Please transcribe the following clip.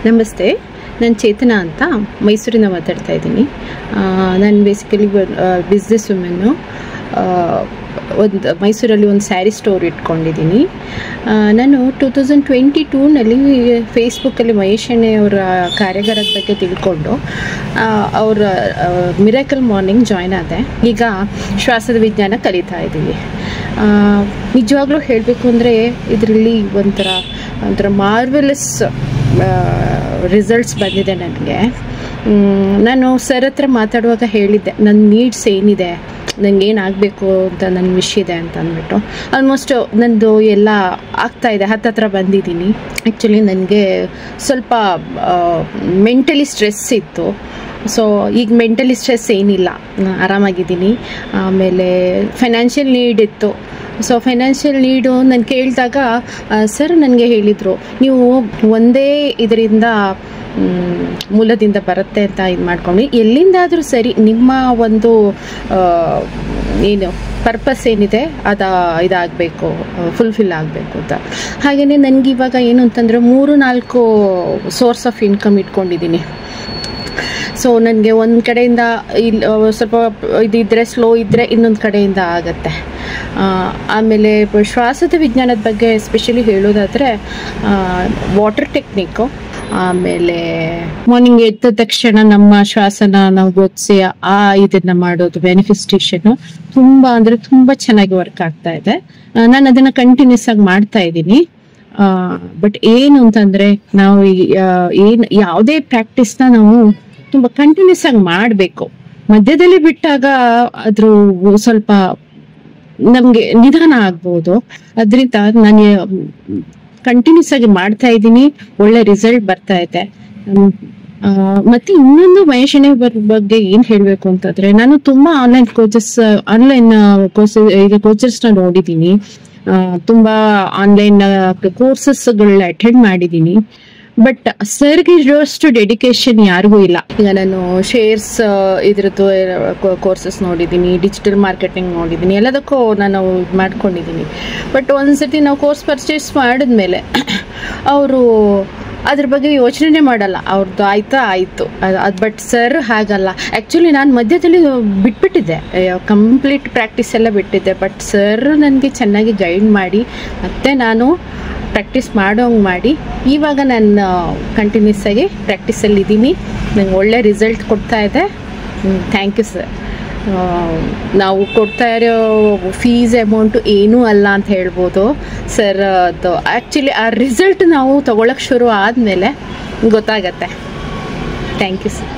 ನಮಸ್ತೆ, ನಾನು ಚೇತನ ಅಂತ ಮೈಸೂರಿಂದ ಮಾತಾಡ್ತಾ ಇದ್ದೀನಿ. ನಾನು ಬೇಸಿಕಲಿ ಬಿಸ್ನೆಸ್ ವುಮೆನ್ನು. ಮೈಸೂರಲ್ಲಿ ಒಂದು ಸ್ಯಾರಿ ಸ್ಟೋರ್ ಇಟ್ಕೊಂಡಿದ್ದೀನಿ. ನಾನು 2022ನಲ್ಲಿ ಫೇಸ್ಬುಕ್ಕಲ್ಲಿ ಮಹೇಶ್ ಅಣ್ಣೆ ಅವರ ಕಾರ್ಯಾಗಾರದ ಬಗ್ಗೆ ತಿಳ್ಕೊಂಡು ಅವರ ಮಿರಾಕಲ್ ಮಾರ್ನಿಂಗ್ ಜಾಯ್ನ್ ಆದೆ. ಈಗ ಶ್ವಾಸದ ವಿಜ್ಞಾನ ಕಲಿತಾ ಇದ್ದೀವಿ. ನಿಜವಾಗ್ಲೂ ಹೇಳಬೇಕು ಅಂದರೆ ಇದರಲ್ಲಿ ಒಂಥರ ಮಾರ್ವೆಲಸ್ ರಿಸಲ್ಟ್ಸ್ ಬಂದಿದೆ ನನಗೆ. ನಾನು ಸರ್ ಹತ್ರ ಮಾತಾಡುವಾಗ ಹೇಳಿದ್ದೆ, ನನ್ನ ನೀಡ್ಸ್ ಏನಿದೆ, ನನಗೇನಾಗಬೇಕು ಅಂತ ನನ್ನ ವಿಶ್ ಇದೆ ಅಂತ ಅಂದ್ಬಿಟ್ಟು. ಆಲ್ಮೋಸ್ಟ್ ನಂದು ಎಲ್ಲ ಆಗ್ತಾಯಿದೆ, ಹತ್ತತ್ರ ಬಂದಿದ್ದೀನಿ. ಆ್ಯಕ್ಚುಲಿ ನನಗೆ ಸ್ವಲ್ಪ ಮೆಂಟಲಿ ಸ್ಟ್ರೆಸ್ ಇತ್ತು. ಸೊ ಈಗ ಮೆಂಟಲಿ ಸ್ಟ್ರೆಸ್ ಏನಿಲ್ಲ, ಆರಾಮಾಗಿದ್ದೀನಿ. ಆಮೇಲೆ ಫೈನಾನ್ಷಿಯಲ್ ನೀಡ್ ಇತ್ತು. ಸೊ ಫೈನಾನ್ಷಿಯಲ್ ನೀಡು ನಾನು ಕೇಳಿದಾಗ ಸರ್ ನನಗೆ ಹೇಳಿದರು, ನೀವು ಒಂದೇ ಇದರಿಂದ ಮೂಲದಿಂದ ಬರುತ್ತೆ ಅಂತ ಇದು ಮಾಡ್ಕೊಂಡು ಎಲ್ಲಿಂದಾದರೂ ಸರಿ ನಿಮ್ಮ ಒಂದು ಏನು ಪರ್ಪಸ್ ಏನಿದೆ ಇದಾಗಬೇಕು, ಫುಲ್ಫಿಲ್ ಆಗಬೇಕು ಅಂತ. ಹಾಗೆಯೇ ನನಗಿವಾಗ ಏನು ಅಂತಂದರೆ 3-4 ಸೋರ್ಸ್ ಆಫ್ ಇನ್ಕಮ್ ಇಟ್ಕೊಂಡಿದ್ದೀನಿ. ಸೊ ನನಗೆ ಒಂದು ಕಡೆಯಿಂದ ಇಲ್ಲಿ ಸ್ವಲ್ಪ ಇದಿದ್ದರೆ, ಸ್ಲೋ ಇದ್ದರೆ ಇನ್ನೊಂದು ಕಡೆಯಿಂದ ಆಗುತ್ತೆ. ಆಮೇಲೆ ಶ್ವಾಸದ ವಿಜ್ಞಾನದ ಬಗ್ಗೆ ಎಸ್ಪೆಷಲಿ ಹೇಳೋದಾದರೆ ವಾಟರ್ ಟೆಕ್ನಿಕ್ಕು, ಆಮೇಲೆ ಮಾರ್ನಿಂಗ್ ಎದ್ದ ತಕ್ಷಣ ನಮ್ಮ ಶ್ವಾಸನ ನಾವು ಗೊತ್ತಿಸಿ ಇದನ್ನ ಮಾಡೋದು ಮ್ಯಾನಿಫೆಸ್ಟೇಷನ್ ತುಂಬ ಚೆನ್ನಾಗಿ ವರ್ಕ್ ಆಗ್ತಾ ಇದೆ. ನಾನು ಅದನ್ನ ಕಂಟಿನ್ಯೂಸ್ ಆಗಿ ಮಾಡ್ತಾ ಇದ್ದೀನಿ. ಬಟ್ ಏನು ಅಂತಂದ್ರೆ ನಾವು ಯಾವುದೇ ಪ್ರಾಕ್ಟೀಸ್ನ ನಾವು ತುಂಬಾ ಕಂಟಿನ್ಯೂಸ್ ಆಗಿ ಮಾಡಬೇಕು. ಮಧ್ಯದಲ್ಲಿ ಬಿಟ್ಟಾಗ ಅದ್ರ ಸ್ವಲ್ಪ ನಮ್ಗೆ ನಿಧಾನ ಆಗ್ಬೋದು. ಅದರಿಂದ ನಾನು ಕಂಟಿನ್ಯೂಸ್ ಆಗಿ ಮಾಡ್ತಾ ಇದ್ದೀನಿ, ಒಳ್ಳೆ ರಿಸಲ್ಟ್ ಬರ್ತಾ ಇದೆ. ಮತ್ತೆ ಇನ್ನೊಂದು ಮಹೇಶ್ ಅಣ್ಣೆ ಬಗ್ಗೆ ಏನ್ ಹೇಳ್ಬೇಕು ಅಂತಂದ್ರೆ, ನಾನು ತುಂಬಾ ಆನ್ಲೈನ್ ಕೋಚಸ್ನ ನೋಡಿದ್ದೀನಿ. ತುಂಬಾ ಆನ್ಲೈನ್ ಕೋರ್ಸಸ್ಗಳನ್ನ ಅಟೆಂಡ್ ಮಾಡಿದ್ದೀನಿ. ಬಟ್ ಸರ್ಗೆ ಇರೋಷ್ಟು ಡೆಡಿಕೇಶನ್ ಯಾರಿಗೂ ಇಲ್ಲ. ಈಗ ನಾನು ಶೇರ್ಸ್ ಇದ್ರದ್ದು ಕೋರ್ಸಸ್ ನೋಡಿದ್ದೀನಿ, ಡಿಜಿಟಲ್ ಮಾರ್ಕೆಟಿಂಗ್ ನೋಡಿದ್ದೀನಿ, ಎಲ್ಲದಕ್ಕೂ ನಾನು ಇದು ಮಾಡ್ಕೊಂಡಿದ್ದೀನಿ. ಬಟ್ ಒಂದ್ಸತಿ ನಾವು ಕೋರ್ಸ್ ಪರ್ಚೇಸ್ ಮಾಡಿದ್ಮೇಲೆ ಅವರು ಅದ್ರ ಬಗ್ಗೆ ಯೋಚನೆ ಮಾಡಲ್ಲ, ಅವ್ರದ್ದು ಆಯಿತು ಅದು. ಬಟ್ ಸರ್ ಹಾಗಲ್ಲ. ಆ್ಯಕ್ಚುಲಿ ನಾನು ಮಧ್ಯದಲ್ಲಿ ಬಿಟ್ಬಿಟ್ಟಿದ್ದೆ, ಕಂಪ್ಲೀಟ್ ಪ್ರಾಕ್ಟೀಸ್ ಎಲ್ಲ ಬಿಟ್ಟಿದ್ದೆ. ಬಟ್ ಸರ್ ನನಗೆ ಚೆನ್ನಾಗಿ ಗೈಡ್ ಮಾಡಿ ಮತ್ತೆ ನಾನು ಪ್ರಾಕ್ಟೀಸ್ ಮಾಡೋಂಗೆ ಮಾಡಿ ಇವಾಗ ನಾನು ಕಂಟಿನ್ಯೂಸ್ ಆಗಿ ಪ್ರಾಕ್ಟೀಸಲ್ಲಿ ಇದ್ದೀನಿ. ನಂಗೆ ಒಳ್ಳೆ ರಿಸಲ್ಟ್ ಕೊಡ್ತಾ ಇದೆ. Thank you sir. ನಾವು ಕೊಡ್ತಾ ಇರೋ ಫೀಸ್ ಅಮೌಂಟು ಏನೂ ಅಲ್ಲ ಅಂತ ಹೇಳ್ಬೋದು ಸರ್. ಅದು ಆ್ಯಕ್ಚುಲಿ ಆ ರಿಸಲ್ಟ್ ನಾವು ತಗೊಳಕ್ಕೆ ಶುರು ಆದಮೇಲೆ ಗೊತ್ತಾಗತ್ತೆ. Thank you sir.